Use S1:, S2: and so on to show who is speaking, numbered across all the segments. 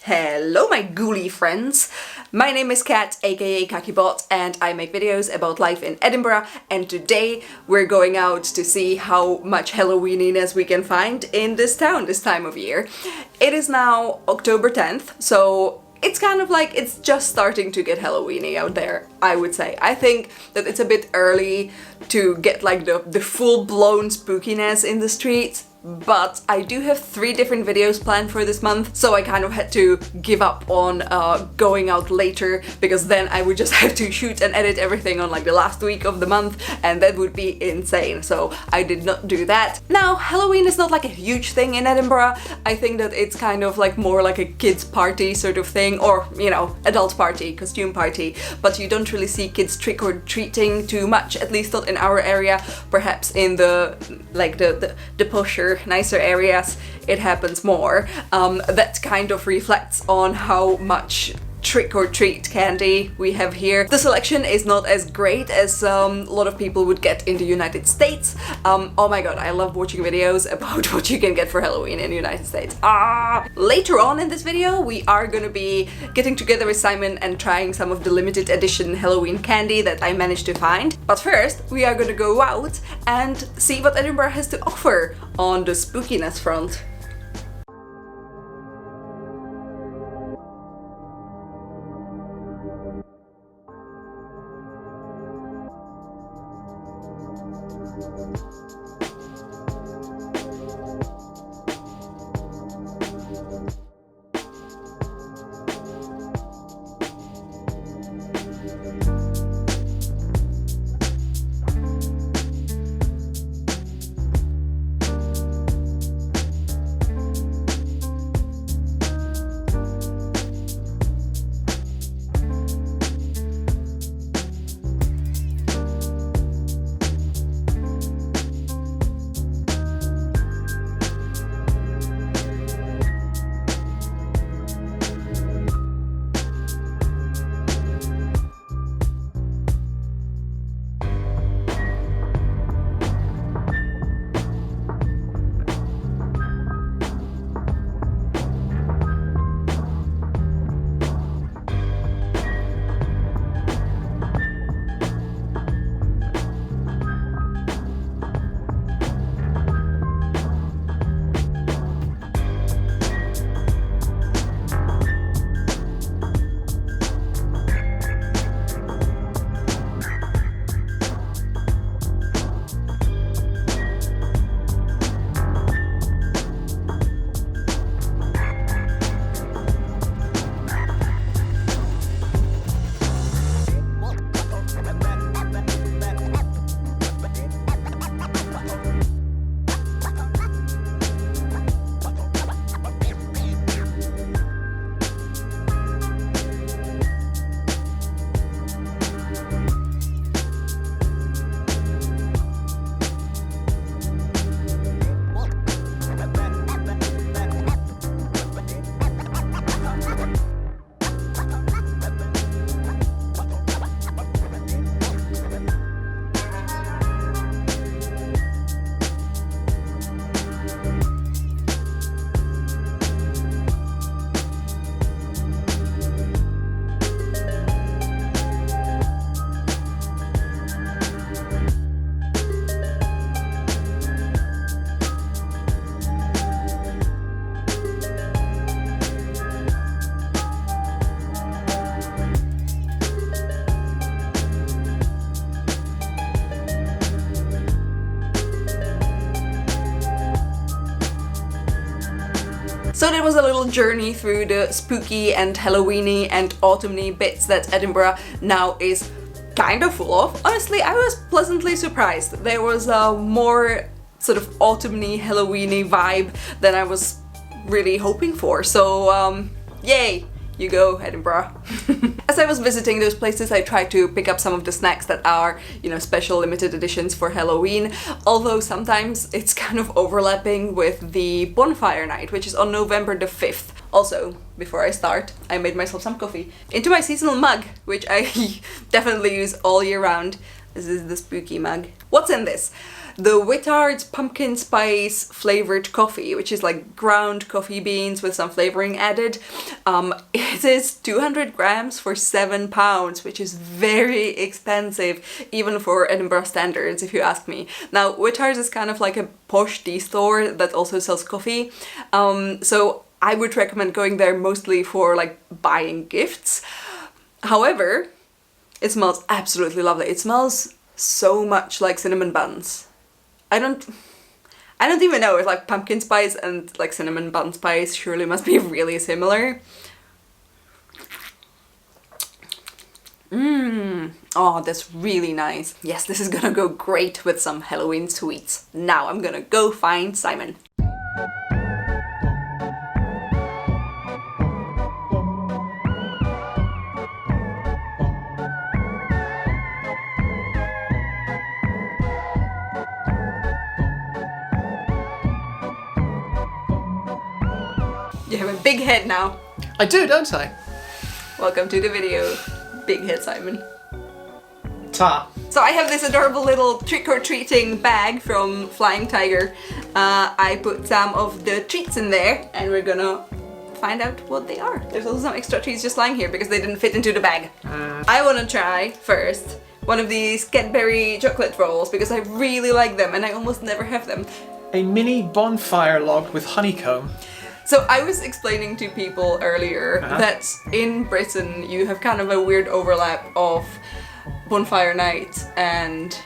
S1: Hello my ghoulie friends! My name is Kat, aka Kakibot, and I make videos about life in Edinburgh, and today we're going out to see how much Halloweeniness we can find in this town this time of year. It is now October 10th, so it's kind of like it's just starting to get Halloweeny out there, I would say. I think that it's a bit early to get like the full-blown spookiness in the streets, but I do have 3 different videos planned for this month, so I kind of had to give up on going out later, because then I would just have to shoot and edit everything on like the last week of the month, and that would be insane, so I did not do that. Now, Halloween is not like a huge thing in Edinburgh. I think that it's kind of like more like a kids party sort of thing, or, you know, adult party, costume party, but you don't really see kids trick-or-treating too much, at least not in our area. Perhaps in the posher, nicer areas it happens more. That kind of reflects on how much trick-or-treat candy we have here. The selection is not as great as a lot of people would get in the United States. Oh my god, I love watching videos about what you can get for Halloween in the United States. Later on in this video we are gonna be getting together with Simon and trying some of the limited edition Halloween candy that I managed to find. But first we are gonna go out and see what Edinburgh has to offer on the spookiness front. So that was a little journey through the spooky and Halloweeny and autumny bits that Edinburgh now is kind of full of. Honestly, I was pleasantly surprised. There was a more sort of autumny, Halloweeny vibe than I was really hoping for. So, yay! You go, Edinburgh. As I was visiting those places, I tried to pick up some of the snacks that are, you know, special limited editions for Halloween, although sometimes it's kind of overlapping with the bonfire night, which is on November the 5th. Also, before I start, I made myself some coffee into my seasonal mug, which I definitely use all year round. This is the spooky mug. What's in this? The Whittard's pumpkin spice flavored coffee, which is like ground coffee beans with some flavoring added. It is 200 grams for £7, which is very expensive, even for Edinburgh standards, if you ask me. Now, Whittard's is kind of like a posh tea store that also sells coffee. So I would recommend going there mostly for like buying gifts. However, it smells absolutely lovely. It smells so much like cinnamon buns. I don't even know if like pumpkin spice and like cinnamon bun spice surely must be really similar. Oh, that's really nice. Yes, this is gonna go great with some Halloween sweets. Now I'm gonna go find Simon. You have a big head now.
S2: I do, don't I?
S1: Welcome to the video, Big Head Simon.
S2: Ta.
S1: So I have this adorable little trick-or-treating bag from Flying Tiger. I put some of the treats in there and we're gonna find out what they are. There's also some extra treats just lying here because they didn't fit into the bag. I wanna try first one of these Cadbury chocolate rolls because I really like them and I almost never have them.
S2: A mini bonfire log with honeycomb.
S1: So I was explaining to people earlier that in Britain you have kind of a weird overlap of bonfire night and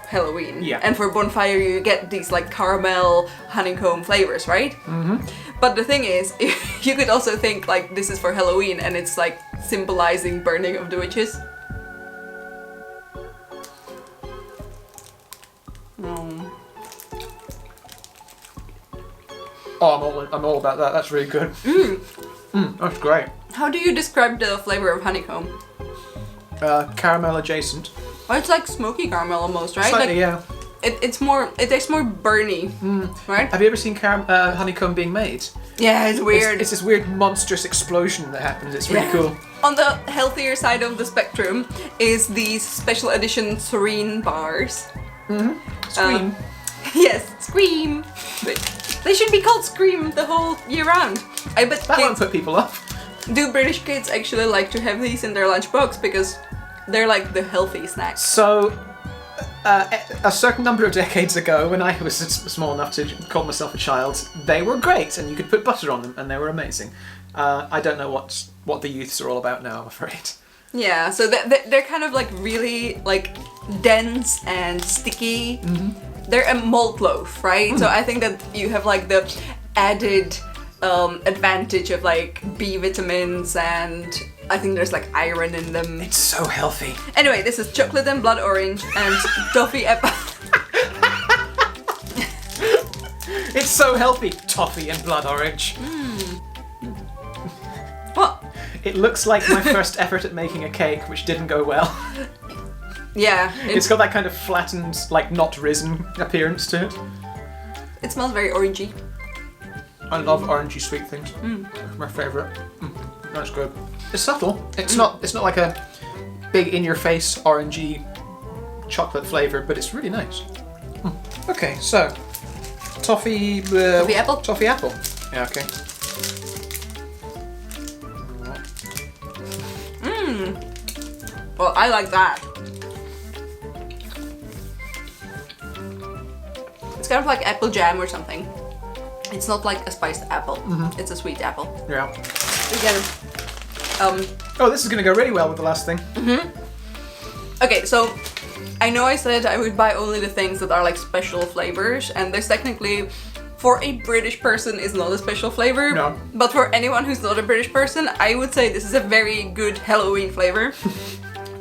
S1: Halloween.
S2: Yeah.
S1: And for bonfire you get these like caramel honeycomb flavors, right? Mm-hmm. But the thing is, you could also think like this is for Halloween and it's like symbolizing burning of the witches.
S2: Oh, I'm all about that. That's really good. That's great.
S1: How do you describe the flavor of honeycomb?
S2: Caramel adjacent.
S1: Oh, it's like smoky caramel almost, right?
S2: Slightly,
S1: like,
S2: yeah.
S1: It tastes more burny, right?
S2: Have you ever seen honeycomb being made?
S1: Yeah, it's weird.
S2: It's this weird monstrous explosion that happens. It's really cool.
S1: On the healthier side of the spectrum is these special edition Serene bars.
S2: Scream.
S1: Yes, Scream. They should be called Scream the whole year round. I bet
S2: That won't put people off.
S1: Do British kids actually like to have these in their lunchbox because they're like the healthy snacks?
S2: So, a certain number of decades ago, when I was small enough to call myself a child, they were great, and you could put butter on them, and they were amazing. I don't know what the youths are all about now, I'm afraid.
S1: Yeah, so they're kind of like really like dense and sticky. They're a malt loaf, right? So I think that you have like the added advantage of like B vitamins and I think there's like iron in them.
S2: It's so healthy.
S1: Anyway, this is chocolate and blood orange and toffee apple.
S2: It's so healthy. Toffee and blood orange.
S1: What?
S2: It looks like my first effort at making a cake, which didn't go well.
S1: Yeah.
S2: It's got that kind of flattened, like not risen appearance to it.
S1: It smells very orangey.
S2: I love orangey sweet things. My favourite. That's good. It's subtle. It's not like a big in-your-face orangey chocolate flavour, but it's really nice. Okay, so toffee.
S1: Toffee apple.
S2: Toffee apple. Yeah. Okay.
S1: Well, I like that. It's kind of like apple jam or something. It's not like a spiced apple. It's a sweet apple.
S2: Yeah.
S1: Again.
S2: Oh, this is gonna go really well with the last thing.
S1: Okay, so I know I said I would buy only the things that are like special flavors, and there's technically, for a British person, is not a special flavor.
S2: No.
S1: But for anyone who's not a British person, I would say this is a very good Halloween flavor.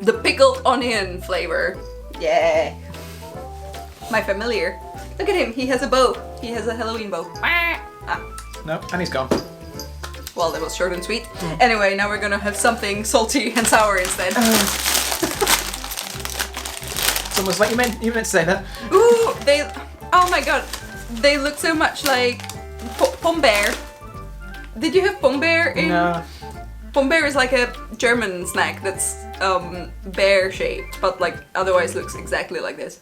S1: The pickled onion flavor. Yeah. My familiar. Look at him, he has a bow. He has a Halloween bow.
S2: No, and he's gone.
S1: Well, that was short and sweet. Anyway, now we're gonna have something salty and sour instead.
S2: It's almost like you meant to say that.
S1: Ooh, oh my god, they look so much like Pombear. Did you have Pombear in?
S2: No.
S1: Pombeer is like a German snack that's bear shaped, but like otherwise looks exactly like this.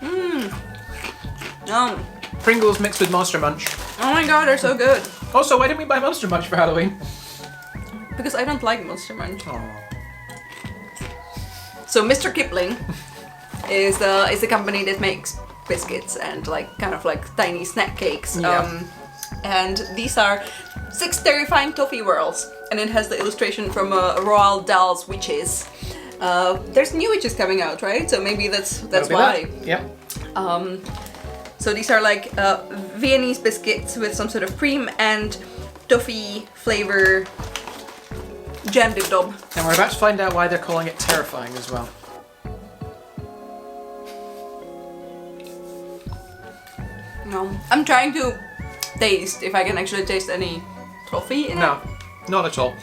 S1: Mmm.
S2: Pringles mixed with Monster Munch.
S1: Oh my god, they're so good.
S2: Also, why didn't we buy Monster Munch for Halloween?
S1: Because I don't like Monster Munch.
S2: Oh.
S1: So Mr. Kipling is a company that makes biscuits and like kind of like tiny snack cakes.
S2: Yeah.
S1: And these are 6 terrifying toffee whirls, and it has the illustration from Roald Dahl's Witches. There's new witches coming out, right? So maybe that's why.
S2: Yep.
S1: So these are like Viennese biscuits with some sort of cream and toffee flavor jammed in dub.
S2: And we're about to find out why they're calling it terrifying as well.
S1: No, I'm trying to taste if I can actually taste any toffee in it.
S2: No, not at all.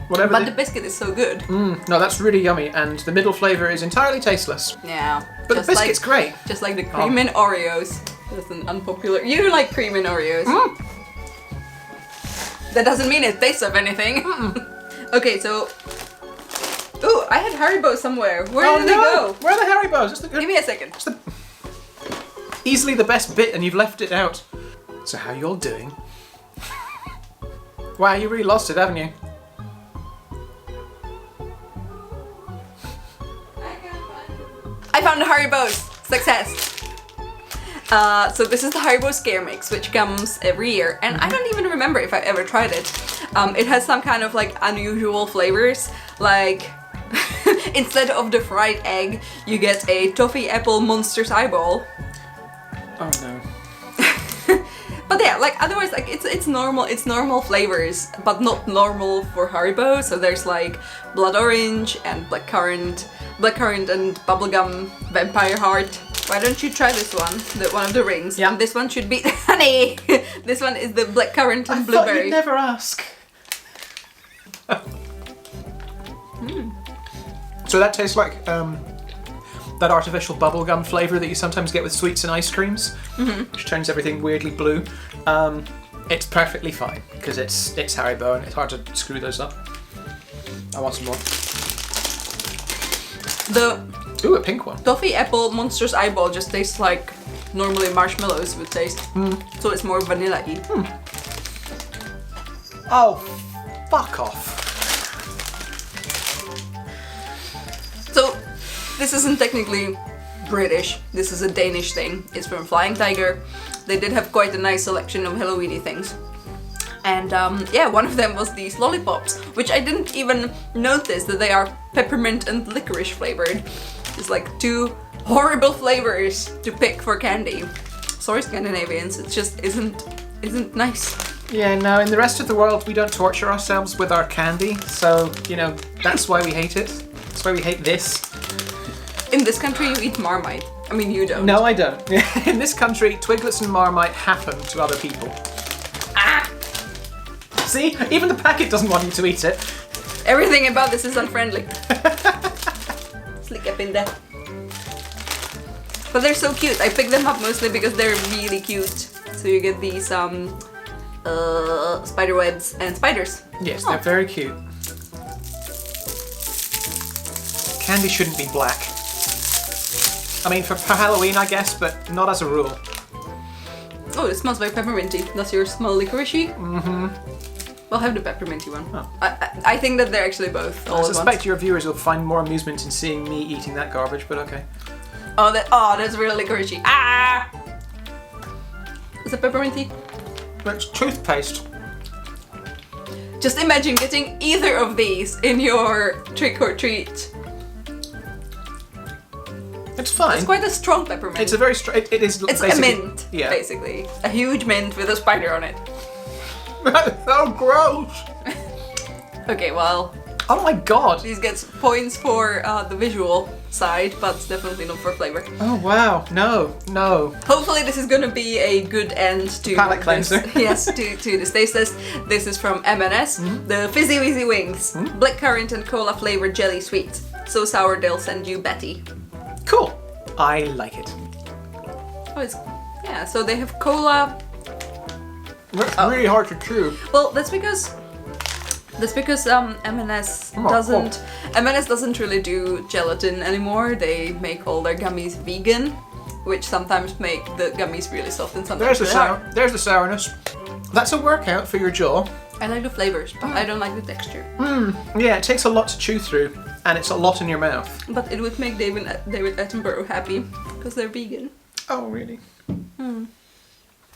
S2: Whatever.
S1: But the biscuit is so good.
S2: No, that's really yummy, and the middle flavour is entirely tasteless.
S1: Yeah.
S2: But the biscuit's great.
S1: Just like the cream in Oreos. That's an unpopular... You like cream in Oreos. That doesn't mean it tastes of anything. Okay, so... Ooh, I had Haribo somewhere. Where did they go?
S2: Where are the Haribos?
S1: Give me a second.
S2: Easily the best bit, and you've left it out. So how you all doing? Wow, you really lost it, haven't you?
S1: I found the Haribos! Success! So this is the Haribo Scare Mix, which comes every year, and I don't even remember if I ever tried it. It has some kind of like unusual flavors, like instead of the fried egg, you get a toffee apple monster's eyeball.
S2: Oh no.
S1: But yeah, like otherwise, like it's normal flavors, but not normal for Haribo. So there's like blood orange and blackcurrant and bubblegum vampire heart. Why don't you try this one? One of the rings.
S2: Yeah.
S1: And this one should be honey. This one is the blackcurrant and
S2: I
S1: blueberry.
S2: thought you'd never ask. So that tastes like that artificial bubblegum flavour that you sometimes get with sweets and ice creams, which turns everything weirdly blue. It's perfectly fine because it's Haribo and it's hard to screw those up. I want some more. Ooh, a pink one.
S1: Toffee apple monster's eyeball just tastes like normally marshmallows would taste. So it's more vanilla-y.
S2: Oh, fuck off.
S1: So this isn't technically British. This is a Danish thing. It's from Flying Tiger. They did have quite a nice selection of Halloweeny things. And yeah, one of them was these lollipops, which I didn't even notice that they are peppermint and licorice flavored. It's like 2 horrible flavors to pick for candy. Sorry, Scandinavians, it just isn't nice.
S2: Yeah, no, in the rest of the world we don't torture ourselves with our candy, so, you know, that's why we hate it. That's why we hate this.
S1: In this country you eat Marmite. I mean, you don't.
S2: No, I don't. In this country, Twiglets and Marmite happen to other people. Ah! See? Even the packet doesn't want you to eat it.
S1: Everything about this is unfriendly. Slick up in there. But they're so cute. I picked them up mostly because they're really cute. So you get these spider webs and spiders.
S2: Yes, they're very cute. Candy shouldn't be black. I mean, for Halloween, I guess, but not as a rule.
S1: Oh, it smells very pepperminty. Does yours smell licorice-y? We'll have the pepperminty one.
S2: Oh.
S1: I think that they're actually both.
S2: I suspect your viewers will find more amusement in seeing me eating that garbage, but okay.
S1: Oh, that's real licorice-y. Ah! Is it pepperminty?
S2: It's toothpaste.
S1: Just imagine getting either of these in your trick or treat.
S2: It's fine.
S1: It's quite a strong peppermint.
S2: It's a very strong. It is.
S1: It's a mint, basically. A huge mint with a spider on it.
S2: That's so gross.
S1: Okay, well.
S2: Oh my god.
S1: These gets points for the visual side, but definitely not for flavor.
S2: Oh wow, no.
S1: Hopefully this is gonna be a good end to
S2: palate cleanser.
S1: Yes, to this taste test. This is from M&S, the Fizzy Wizzy Wings, blackcurrant and cola flavored jelly sweet. So sour they'll send you Betty.
S2: Cool. I like it.
S1: Oh, yeah. So they have cola.
S2: It's really hard to chew.
S1: Well, that's because That's because M&S doesn't really do gelatin anymore. They make all their gummies vegan, which sometimes make the gummies really soft and sometimes
S2: There's the sourness. That's a workout for your jaw.
S1: I like the flavors, but I don't like the texture.
S2: Yeah, it takes a lot to chew through, and it's a lot in your mouth.
S1: But it would make David Attenborough happy, because they're vegan.
S2: Oh, really?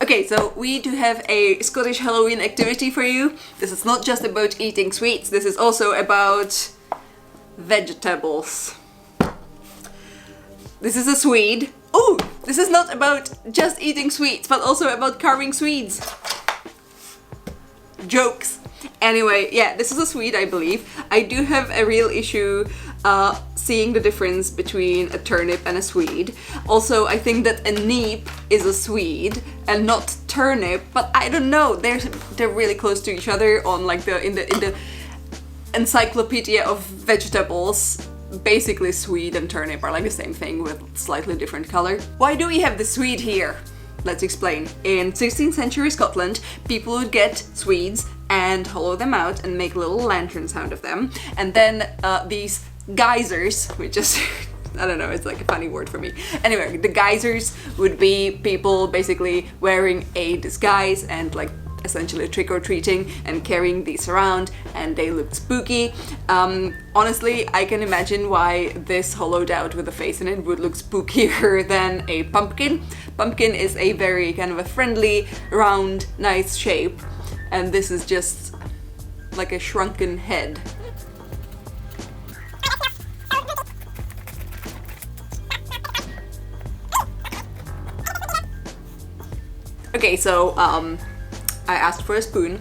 S1: Okay, so we do have a Scottish Halloween activity for you. This is not just about eating sweets, this is also about vegetables. This is a swede. Oh, this is not about just eating sweets, but also about carving swedes. Jokes. Anyway, yeah, this is a swede, I believe. I do have a real issue seeing the difference between a turnip and a swede. Also, I think that a neep is a swede and not turnip, but I don't know. They're really close to each other on like in the encyclopedia of vegetables. Basically, swede and turnip are like the same thing with slightly different color. Why do we have the swede here? Let's explain. In 16th century Scotland, people would get swedes and hollow them out and make little lanterns out of them. And then these geysers, which is, I don't know, it's like a funny word for me. Anyway, the geysers would be people basically wearing a disguise and like essentially trick-or-treating and carrying these around, and they looked spooky. Honestly, I can imagine why this hollowed out with a face in it would look spookier than a pumpkin. Pumpkin is a very kind of a friendly, round, nice shape, and this is just like a shrunken head. Okay, so I asked for a spoon.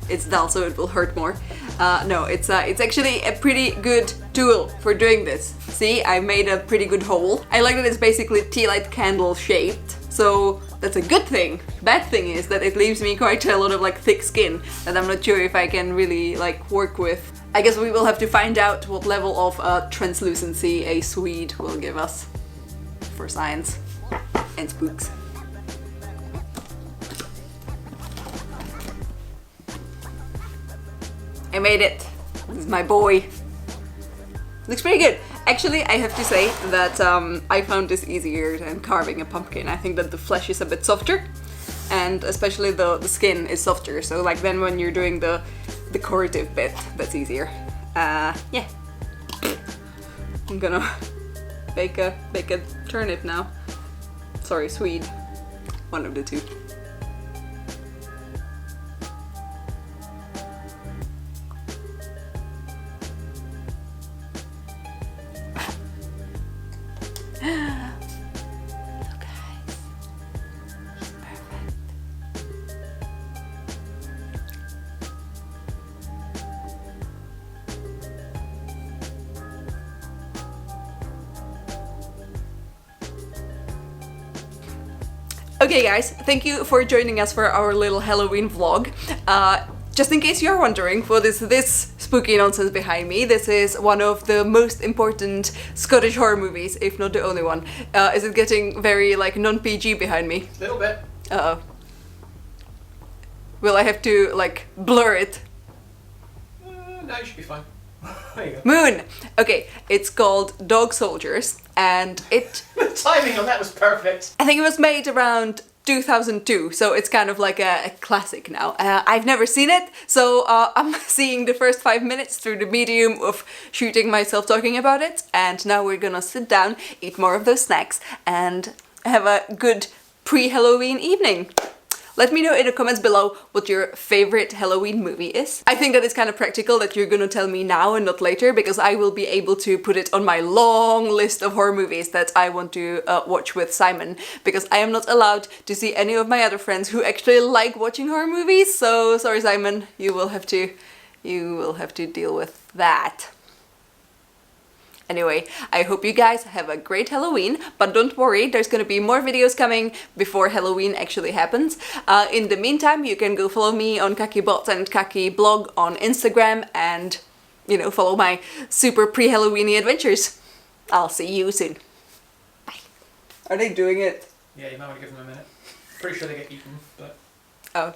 S1: It's dull, so it will hurt more. No, it's actually a pretty good tool for doing this. See, I made a pretty good hole. I like that it's basically tea light candle shaped, so that's a good thing. Bad thing is that it leaves me quite a lot of like thick skin that I'm not sure if I can really like work with. I guess we will have to find out what level of translucency a swede will give us for science and spooks. I made it. This is my boy. Looks pretty good. Actually, I have to say that I found this easier than carving a pumpkin. I think that the flesh is a bit softer, and especially the skin is softer. So like then when you're doing the decorative bit, that's easier. Yeah. I'm gonna bake a turnip now. Sorry, swede. One of the two. Look guys, he's perfect. Okay guys, thank you for joining us for our little Halloween vlog. Just in case you're wondering what is this spooky nonsense behind me, this is one of the most important Scottish horror movies, if not the only one. Is it getting very like non-PG behind me?
S2: A little bit.
S1: Uh-oh. Will I have to like blur it?
S2: No, you should be fine. There you go.
S1: Moon! Okay, it's called Dog Soldiers, and it...
S2: The timing on that was perfect.
S1: I think it was made around 2002, so it's kind of like a classic now. I've never seen it, so I'm seeing the first 5 minutes through the medium of shooting myself talking about it, and now we're gonna sit down, eat more of those snacks, and have a good pre-Halloween evening. Let me know in the comments below what your favorite Halloween movie is. I think that it's kind of practical that you're gonna tell me now and not later, because I will be able to put it on my long list of horror movies that I want to watch with Simon, because I am not allowed to see any of my other friends who actually like watching horror movies, so sorry Simon, you will have to deal with that. Anyway, I hope you guys have a great Halloween, but don't worry, there's gonna be more videos coming before Halloween actually happens. In the meantime, you can go follow me on KakiBot and Kaki blog on Instagram and, you know, follow my super pre-Halloweeny adventures. I'll see you soon. Bye. Are they doing it?
S2: Yeah, you might want to give them a minute. Pretty sure they get eaten, but...
S1: Oh.